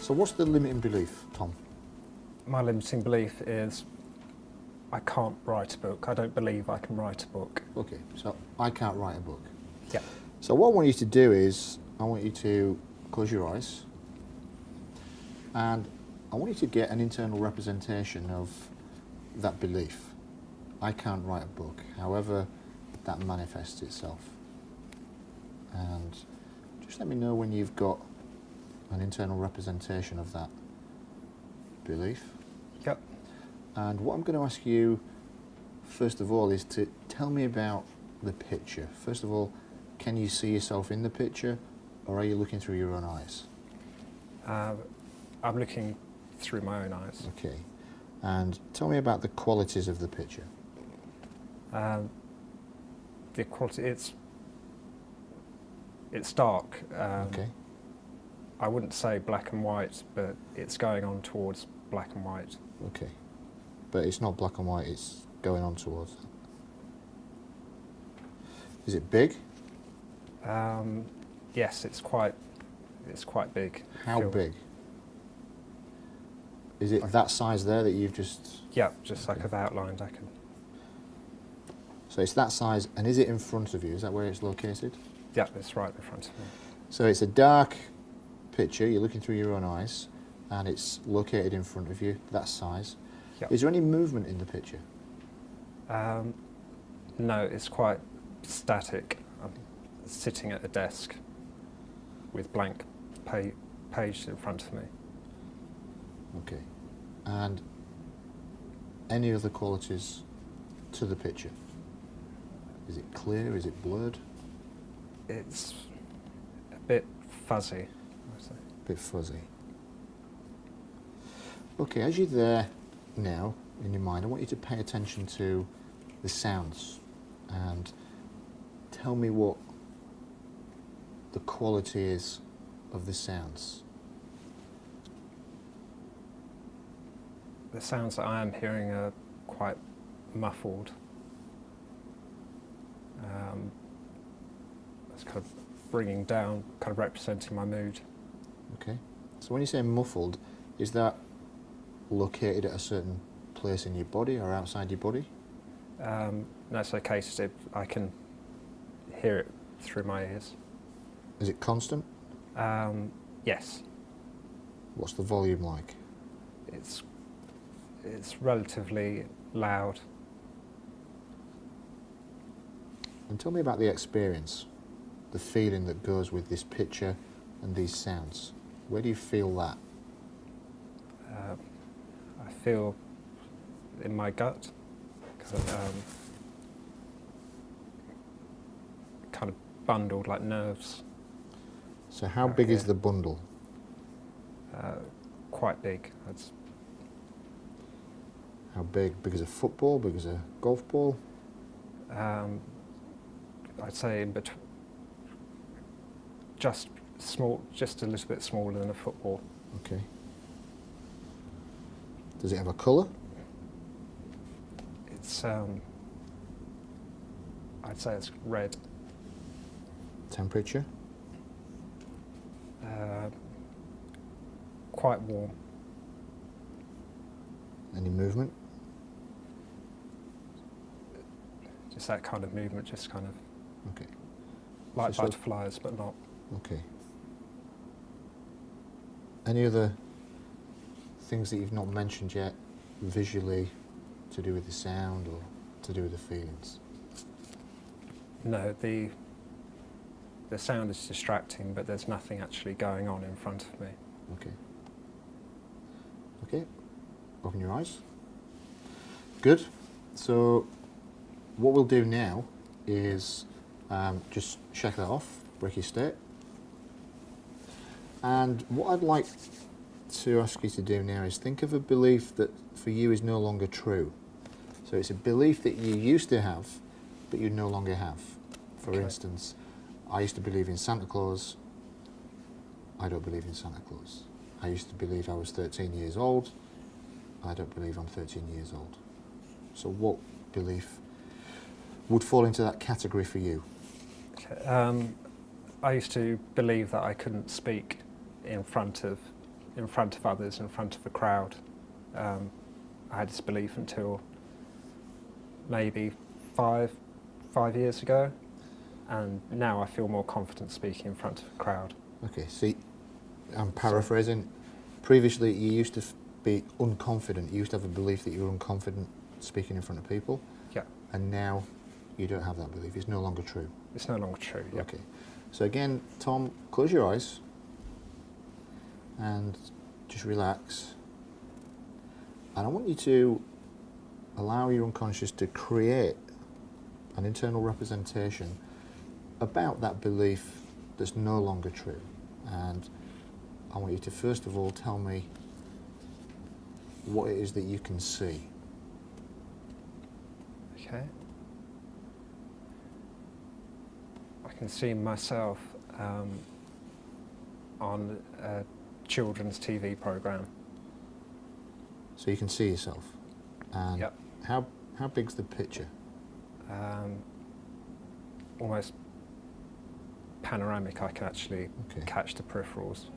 So what's the limiting belief, Tom? My limiting belief is I can't write a book. I don't believe I can write a book. Okay, so I can't write a book. Yeah. So what I want you to do is, I want you to close your eyes and I want you to get an internal representation of that belief. I can't write a book, however that manifests itself. And just let me know when you've got an internal representation of that belief. Yep. And what I'm going to ask you, first of all, is to tell me about the picture. First of all, can you see yourself in the picture, or are you looking through your own eyes? I'm looking through my own eyes. Okay. And tell me about the qualities of the picture. The quality, it's dark. Okay. I wouldn't say black and white, but it's going on towards black and white. Okay. But it's not black and white, it's going on towards that. Is it big? Yes, it's quite big. How big? Is it that size there that you've just... Yeah, just like I've outlined, I can... So it's that size, and is it in front of you? Is that where it's located? Yeah, it's right in front of me. So it's a dark picture, you're looking through your own eyes, and it's located in front of you, that size. Yep. Is there any movement in the picture? No, it's quite static. I'm sitting at a desk with blank page in front of me. Okay. And any other qualities to the picture? Is it clear? Is it blurred? It's a bit fuzzy, I would say. A bit fuzzy. Okay, as you're there now in your mind, I want you to pay attention to the sounds and tell me what the quality is of the sounds. The sounds that I am hearing are quite muffled. It's kind of bringing down, kind of representing my mood. Okay. So when you say muffled, is that located at a certain place in your body or outside your body? No, it's okay. So I can hear it through my ears. Is it constant? Yes. What's the volume like? It's relatively loud. And tell me about the experience, the feeling that goes with this picture and these sounds. Where do you feel that? I feel in my gut, kind of bundled like nerves. So how big is the bundle? Quite big. How big? Big as a football? Big as a golf ball? I'd say in between, just small, just a little bit smaller than a football. Okay. Does it have a colour? It's, I'd say it's red. Temperature? Quite warm. Any movement? Just that kind of movement, just kind of Okay. like So butterflies, but not. Okay. Any other things that you've not mentioned yet, visually, to do with the sound or to do with the feelings? No, the sound is distracting, but there's nothing actually going on in front of me. Okay. Okay. Open your eyes. Good. So what we'll do now is just shake that off, break your state. And what I'd like to ask you to do now is think of a belief that for you is no longer true. So it's a belief that you used to have, but you no longer have. For instance, I used to believe in Santa Claus. I don't believe in Santa Claus. I used to believe I was 13 years old. I don't believe I'm 13 years old. So what belief would fall into that category for you? Okay. I used to believe that I couldn't speak in front of in front of others, in front of a crowd. I had this belief until maybe five years ago, and now I feel more confident speaking in front of a crowd. Okay, see, I'm paraphrasing. Previously, you used to be unconfident. You used to have a belief that you were unconfident speaking in front of people. Yeah. And now you don't have that belief. It's no longer true. It's no longer true, yeah. Okay. So again, Tom, close your eyes and just relax. And I want you to allow your unconscious to create an internal representation about that belief that's no longer true. And I want you to first of all tell me what it is that you can see. Okay. I can see myself on a children's TV program. So you can see yourself. And Yep. how big's the picture? Almost panoramic. I can actually Okay. catch the peripherals.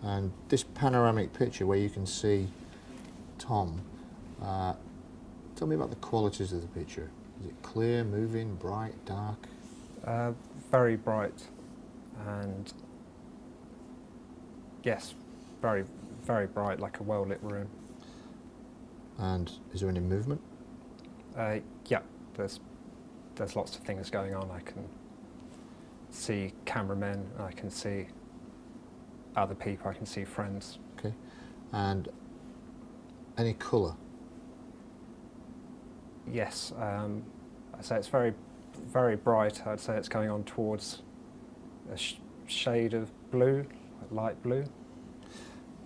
And this panoramic picture where you can see Tom, tell me about the qualities of the picture. Is it clear, moving, bright, dark? Very bright, and yes, very, very bright, like a well-lit room. And is there any movement? Yeah, there's lots of things going on. I can see cameramen, I can see other people, I can see friends. Okay. And any colour? Yes, I'd say it's very, very bright. I'd say it's going on towards a shade of blue, like light blue.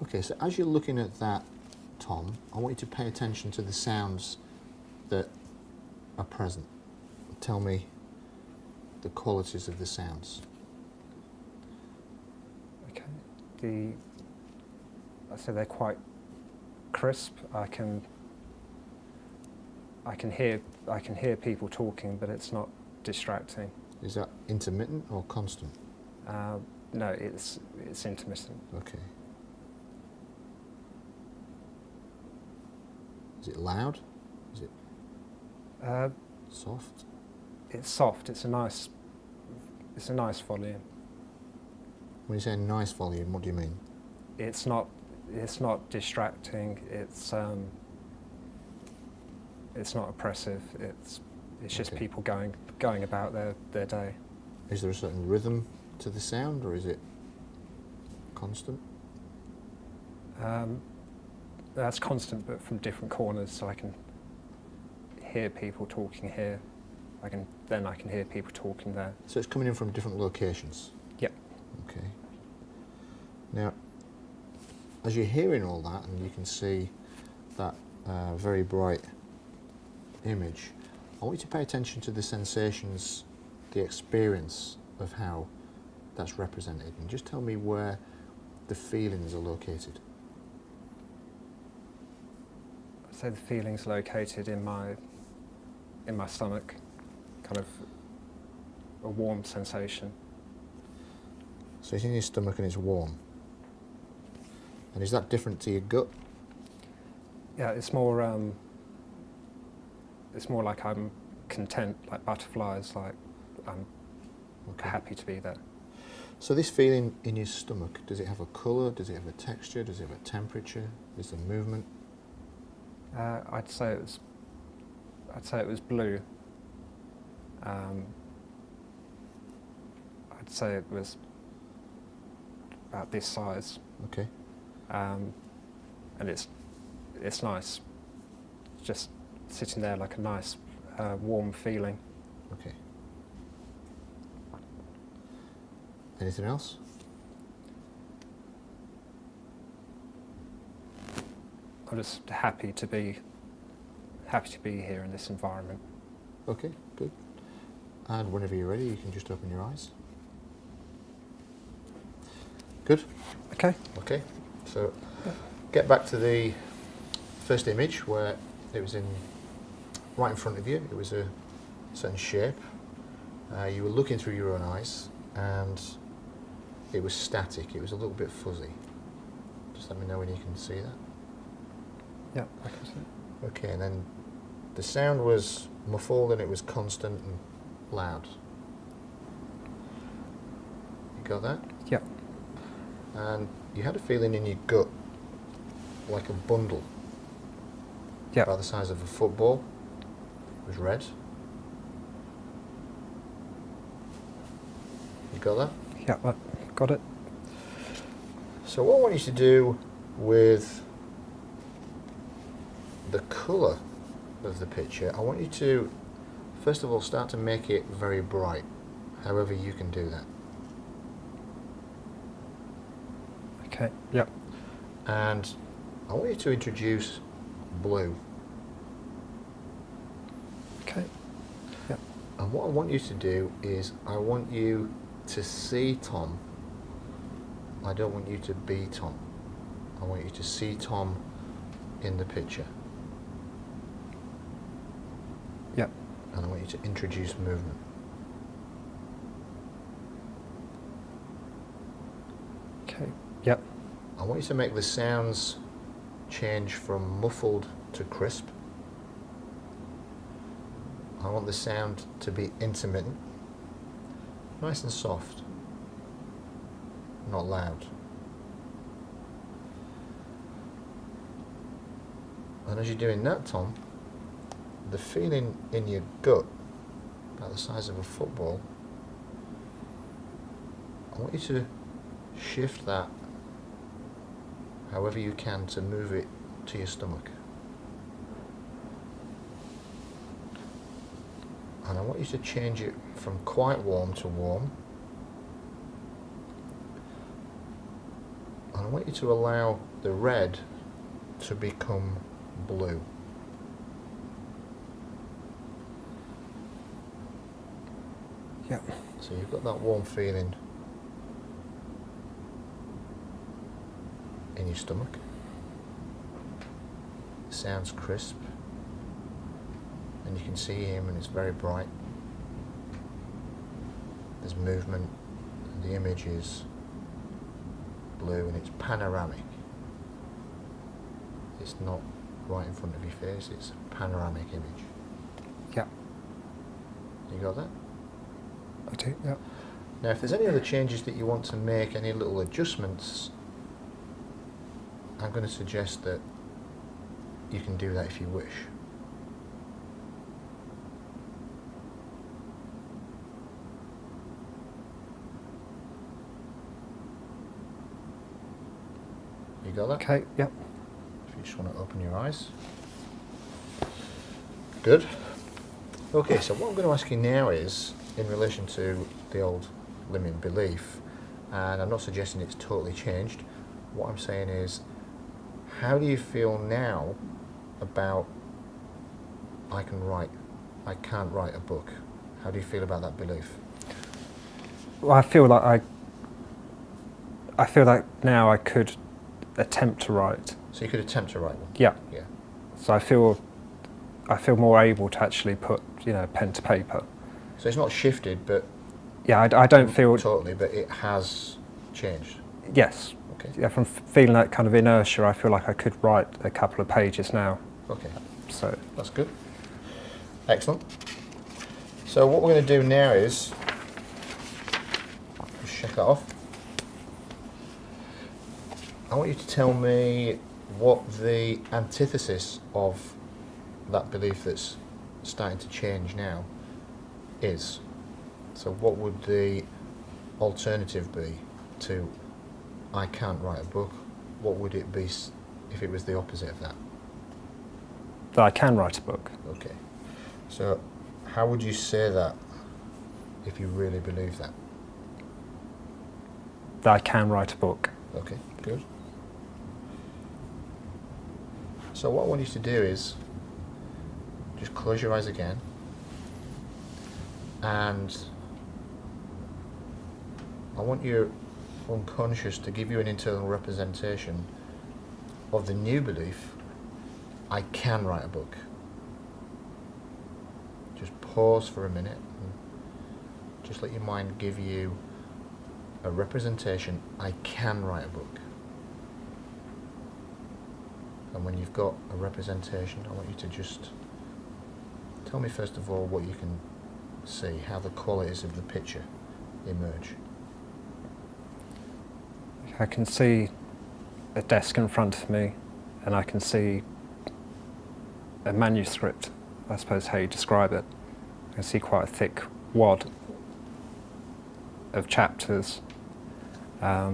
Okay, so as you're looking at that, Tom, I want you to pay attention to the sounds that are present. Tell me the qualities of the sounds. Okay. I'd say they're quite crisp. I can hear people talking, but it's not distracting. Is that intermittent or constant? No, it's intermittent. Okay. Is it loud? Is it soft? It's soft. It's a nice volume. When you say nice volume, what do you mean? It's not distracting. It's not oppressive. It's just Okay. people going about their day. Is there a certain rhythm to the sound, or is it constant? That's constant, but from different corners, so I can hear people talking here. I can hear people talking there. So it's coming in from different locations? Yep. Okay. Now, as you're hearing all that and you can see that very bright image, I want you to pay attention to the sensations, the experience of how that's represented, and just tell me where the feelings are located. I'd say the feeling's located in my stomach, kind of a warm sensation. So it's in your stomach and it's warm. And is that different to your gut? Yeah, it's more like I'm content, like butterflies, like I'm happy to be there. So this feeling in your stomach, does it have a colour? Does it have a texture? Does it have a temperature? Is there movement? I'd say it was blue. I'd say it was about this size. Okay. And it's nice. Just sitting there like a nice warm feeling. Okay. Anything else? I'm just happy to be here in this environment. Okay, good. And whenever you're ready, you can just open your eyes. Good? Okay. Okay, so get back to the first image where it was right in front of you. It was a certain shape. You were looking through your own eyes and it was static. It was a little bit fuzzy. Just let me know when you can see that. Yeah, I can see it. Okay, and then the sound was muffled and it was constant and loud. You got that? Yeah. And you had a feeling in your gut, like a bundle, Yeah. about the size of a football. It was red. You got that? Yeah, got it. So what I want you to do with the colour of the picture, I want you to, first of all, start to make it very bright, however you can do that. Okay, yep. And I want you to introduce blue. Okay, yep. And what I want you to do is, I want you to see Tom. I don't want you to be Tom. I want you to see Tom in the picture. Yep. And I want you to introduce movement. Okay, yep. I want you to make the sounds change from muffled to crisp. I want the sound to be intermittent, nice and soft, not loud. And as you're doing that, Tom, the feeling in your gut, about the size of a football, I want you to shift that however you can to move it to your stomach. And I want you to change it from quite warm to warm. And I want you to allow the red to become blue. Yep. So you've got that warm feeling in your stomach. It sounds crisp. And you can see him and it's very bright. There's movement and the image is blue and it's panoramic. It's not right in front of your face, it's a panoramic image. Yeah. You got that? I do, yeah. Now if there's any other changes that you want to make, any little adjustments, I'm going to suggest that you can do that if you wish. You got that? Okay, yep. If you just want to open your eyes. Good. Okay, so what I'm going to ask you now is, in relation to the old limiting belief, and I'm not suggesting it's totally changed, what I'm saying is, how do you feel now about I can't write a book? How do you feel about that belief? Well, I feel like now I could attempt to write. So you could attempt to write one? Yeah. Yeah. So I feel more able to actually put, pen to paper. So it's not shifted, but yeah, I don't feel totally, but it has changed. Yes. Okay. Yeah, from feeling that kind of inertia, I feel like I could write a couple of pages now. Okay. So That's good. Excellent. So what we're going to do now is just check that off. I want you to tell me what the antithesis of that belief that's starting to change now is. So what would the alternative be to I can't write a book? What would it be if it was the opposite of that? that I can write a book. Okay. So how would you say that if you really believe that? That I can write a book. Okay, good. So what I want you to do is just close your eyes again and I want your unconscious to give you an internal representation of the new belief, I can write a book. Just pause for a minute and just let your mind give you a representation, I can write a book. And when you've got a representation, I want you to just tell me first of all what you can see, how the qualities of the picture emerge. I can see a desk in front of me, and I can see a manuscript, I suppose how you describe it. I can see quite a thick wad of chapters. Yeah,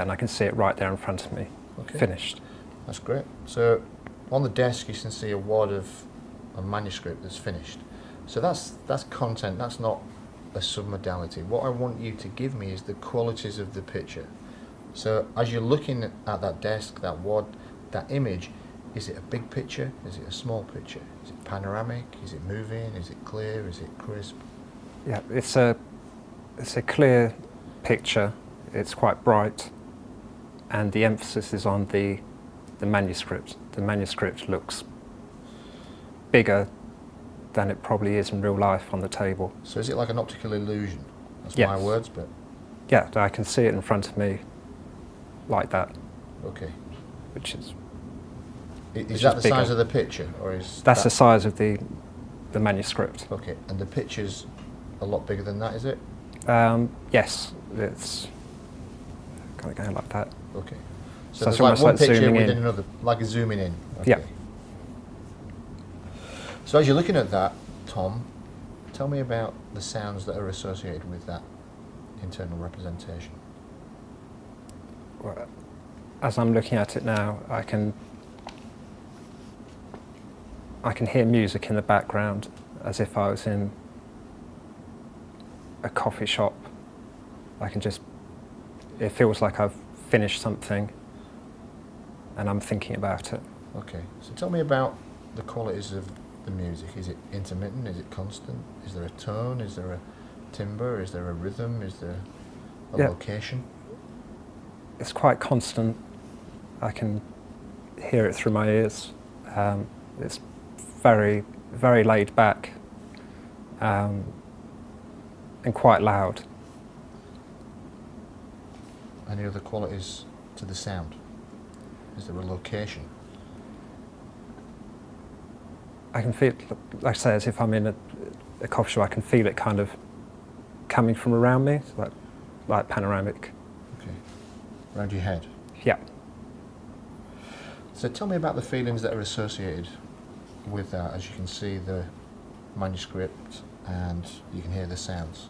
and I can see it right there in front of me, finished. That's great. So on the desk you can see a wad of a manuscript that's finished. So that's content, that's not a submodality. What I want you to give me is the qualities of the picture. So as you're looking at that desk, that wad, that image, is it a big picture? Is it a small picture? Is it panoramic? Is it moving? Is it clear? Is it crisp? Yeah, it's a clear picture. It's quite bright, and the emphasis is on the manuscript. The manuscript looks bigger than it probably is in real life on the table. So is it like an optical illusion? That's Yes. my words, but... Yeah, I can see it in front of me like that. Okay. Which is... Is that the size of the picture, or is That's the size of the manuscript. Okay, and the picture's a lot bigger than that, is it? Yes, it's kind of going like that. Okay. So there's it's almost one like picture zooming within in. another, like a zooming in. Okay. Yeah. So as you're looking at that, Tom, tell me about the sounds that are associated with that internal representation. Well, as I'm looking at it now, I can hear music in the background, as if I was in a coffee shop. It feels like I've finished something and I'm thinking about it. Okay, so tell me about the qualities of the music. Is it intermittent? Is it constant? Is there a tone? Is there a timbre? Is there a rhythm? Is there a location? It's quite constant. I can hear it through my ears. It's very, very laid back and quite loud. Any other qualities to the sound? Is there a location? I can feel, like I say, as if I'm in a coffee shop, I can feel it kind of coming from around me, like panoramic. Okay. Around your head? Yeah. So tell me about the feelings that are associated with that, as you can see the manuscript and you can hear the sounds.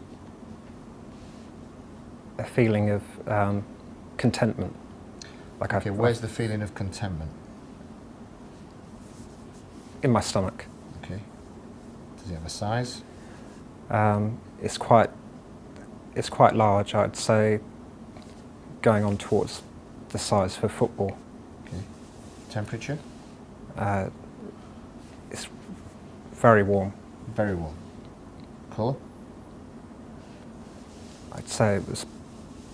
A feeling of contentment. Okay, where's the feeling of contentment? In my stomach. Okay. Does it have a size? It's quite large, I'd say, going on towards the size for football. Okay. Temperature? It's very warm. Very warm. Colour? I'd say it was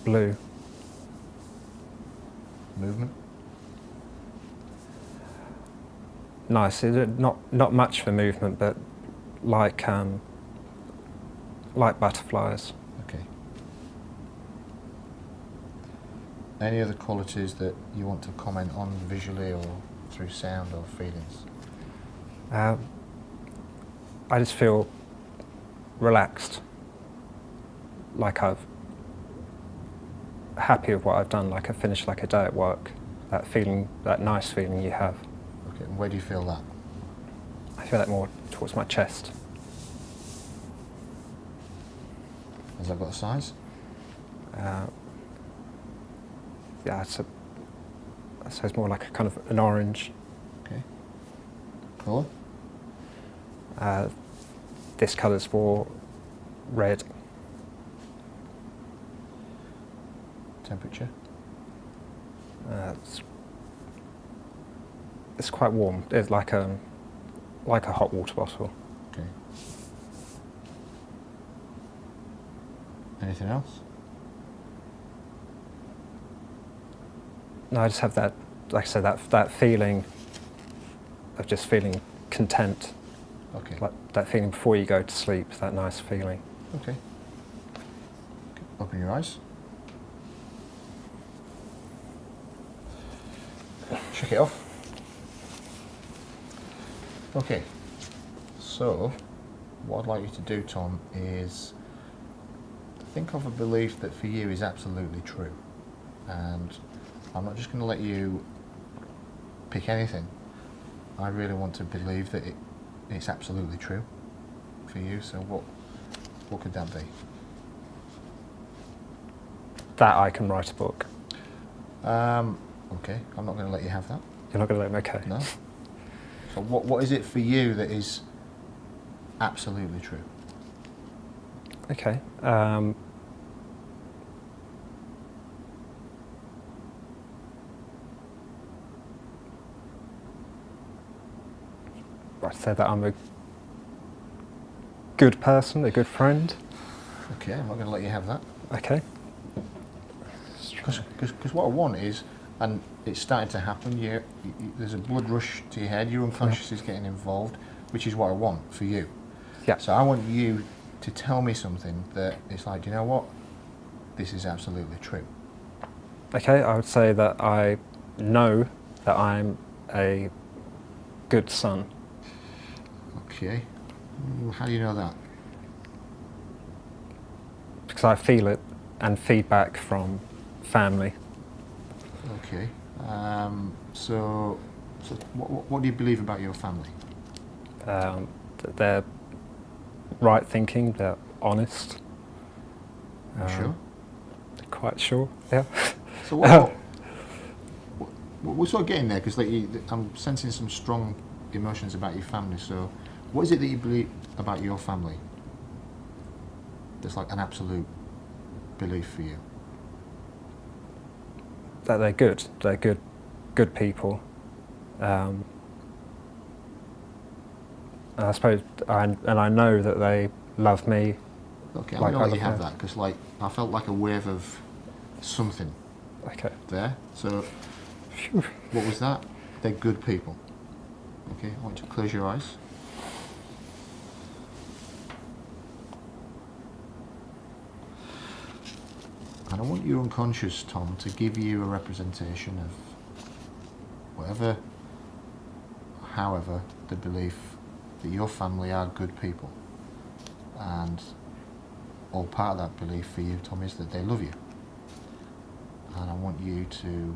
blue. Movement? Nice. Not much for movement, but like butterflies. Okay. Any other qualities that you want to comment on visually or through sound or feelings? I just feel relaxed, like I've happy with what I've done, like I finished like a day at work. That feeling, that nice feeling you have. Okay, and where do you feel that? I feel that more towards my chest. Has that got a size? Yeah, I suppose more like a kind of an orange. Okay. Colour? This colour's more red. Temperature? It's quite warm. It's like a hot water bottle. Okay. Anything else? No, I just have that, like I said, that feeling of just feeling content. Okay. Like that feeling before you go to sleep, that nice feeling. Okay. Open your eyes. check it off. Okay, so what I'd like you to do, Tom, is think of a belief that for you is absolutely true. And I'm not just going to let you pick anything. I really want to believe that it's absolutely true for you. So what could that be? That I can write a book. Okay, I'm not going to let you have that. You're not going to let me, okay. No. So what is it for you that is absolutely true? Okay. I'd say that I'm a good person, a good friend. Okay, I'm not going to let you have that. Okay. Because what I want is, and it's starting to happen, there's a blood rush to your head, your unconscious is getting involved, which is what I want for you. Yeah. So I want you to tell me something that it's like, do you know what? This is absolutely true. Okay, I would say that I know that I'm a good son. Okay. How do you know that? Because I feel it and feedback from family. Okay. So what do you believe about your family? That they're right thinking, they're honest. You sure? Quite sure, yeah. So we're sort of getting there, because I'm sensing some strong emotions about your family. So what is it that you believe about your family that's like an absolute belief for you? That they're good people. And I suppose, and I know that they love me. Okay, I'm like going to let you I have that, because I felt like a wave of something Okay. there. So what was that? They're good people. Okay, I want you to close your eyes. And I want your unconscious, Tom, to give you a representation of however, the belief that your family are good people. And all part of that belief for you, Tom, is that they love you. And I want you to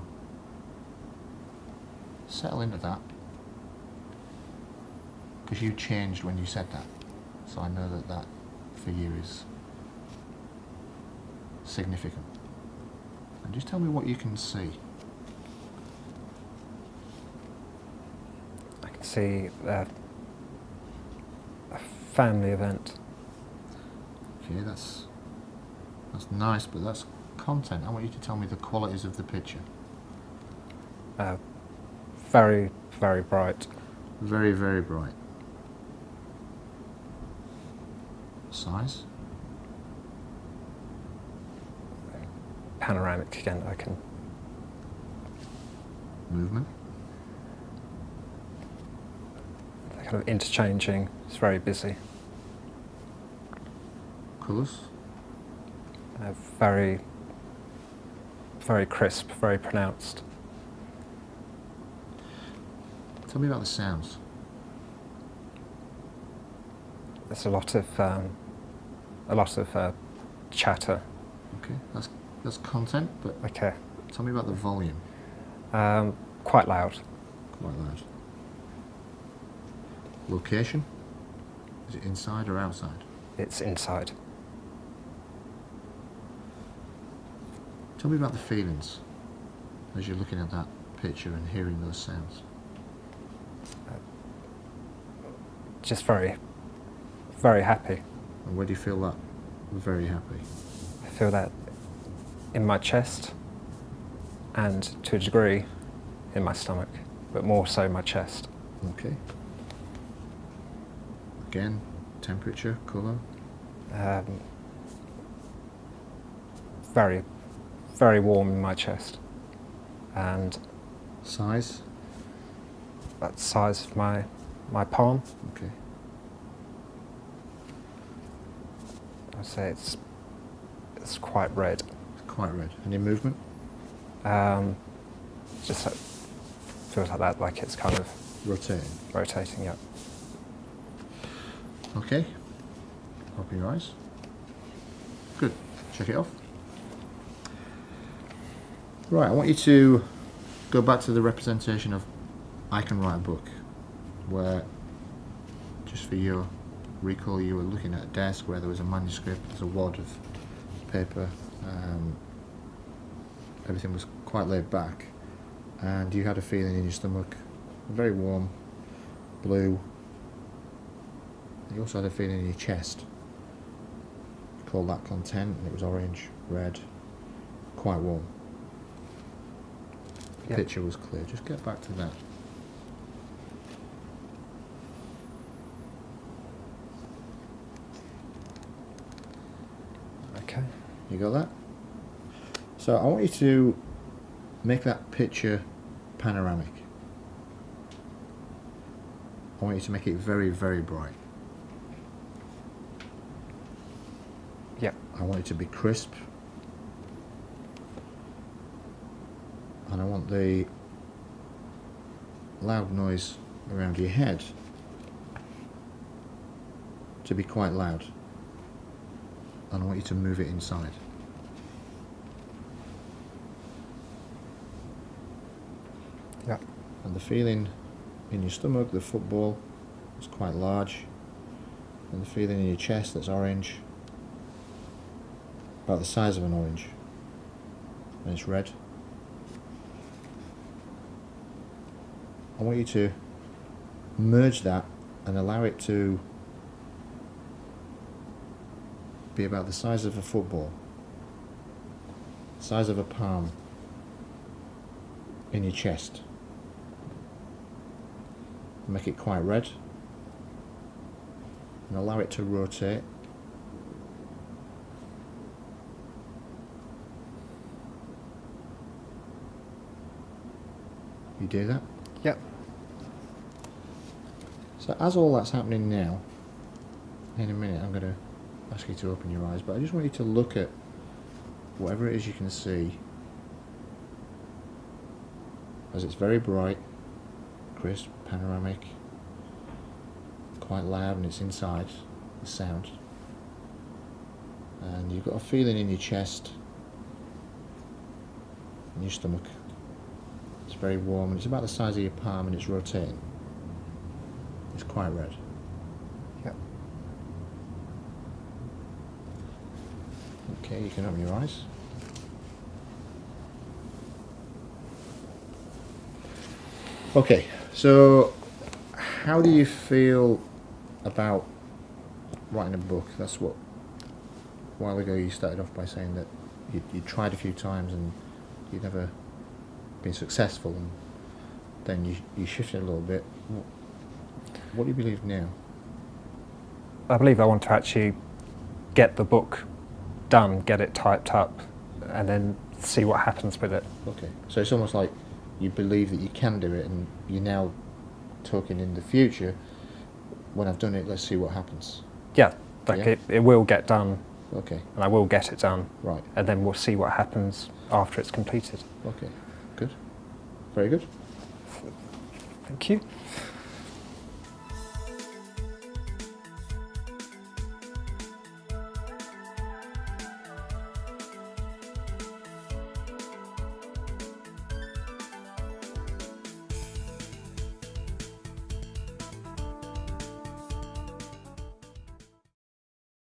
settle into that, because you changed when you said that. So I know that for you is significant. And just tell me what you can see. I can see a family event. Okay, that's nice, but that's content. I want you to tell me the qualities of the picture. Very, very bright. Very, very bright. Size? Panoramic again, I can. Movement? They're kind of interchanging. It's very busy. Colours? Very, very crisp, very pronounced. Tell me about the sounds. There's a lot of chatter. Okay, that's content, but Okay. tell me about the volume. Quite loud. Quite loud. Location? Is it inside or outside? It's inside. Tell me about the feelings as you're looking at that picture and hearing those sounds. Just very, very happy. And where do you feel that? Very happy. I feel that in my chest and to a degree in my stomach, but more so my chest. Okay. Again, temperature, colour. Very, very warm in my chest. And Size. that size of my palm, Okay. I'd say it's quite red. Quite red. Any movement? Just feels like that, like it's kind of Rotating. rotating. Yeah. Okay. Open your eyes. Good. Check it off. Right, I want you to go back to the representation of I can write a book, where, just for your recall, you were looking at a desk where there was a manuscript, there's a wad of paper, everything was quite laid back, and you had a feeling in your stomach, very warm, blue. You also had a feeling in your chest. You called that content, and it was orange, red, quite warm. The picture was clear. Just get back to that. Okay. You got that? So I want you to make that picture panoramic. I want you to make it very, very bright. Yeah. I want it to be crisp. And I want the loud noise around your head to be quite loud. And I want you to move it inside. Yeah. And the feeling in your stomach, the football, is quite large. And the feeling in your chest that's orange, about the size of an orange. And it's red. I want you to merge that and allow it to be about the size of a football, the size of a palm in your chest. Make it quite red and allow it to rotate. You do that? Yep. So as all that's happening now, in a minute I'm going to ask you to open your eyes, but I just want you to look at whatever it is you can see, as it's very bright, crisp, panoramic, quite loud, and it's inside, the sound. And you've got a feeling in your chest, in your stomach. It's very warm, and it's about the size of your palm, and it's rotating. It's quite red. Yep. Okay, you can open your eyes. Okay, so how do you feel about writing a book? That's what, a while ago you started off by saying that you tried a few times and you'd never been successful, and then you shifted a little bit. What do you believe now? I believe I want to actually get the book done, get it typed up, and then see what happens with it. Okay, so it's almost like you believe that you can do it, and you're now talking in the future, when I've done it, let's see what happens. Yeah, like Yeah? it will get done, Okay, and I will get it done, right. and then we'll see what happens after it's completed. Okay, good. Very good. Thank you.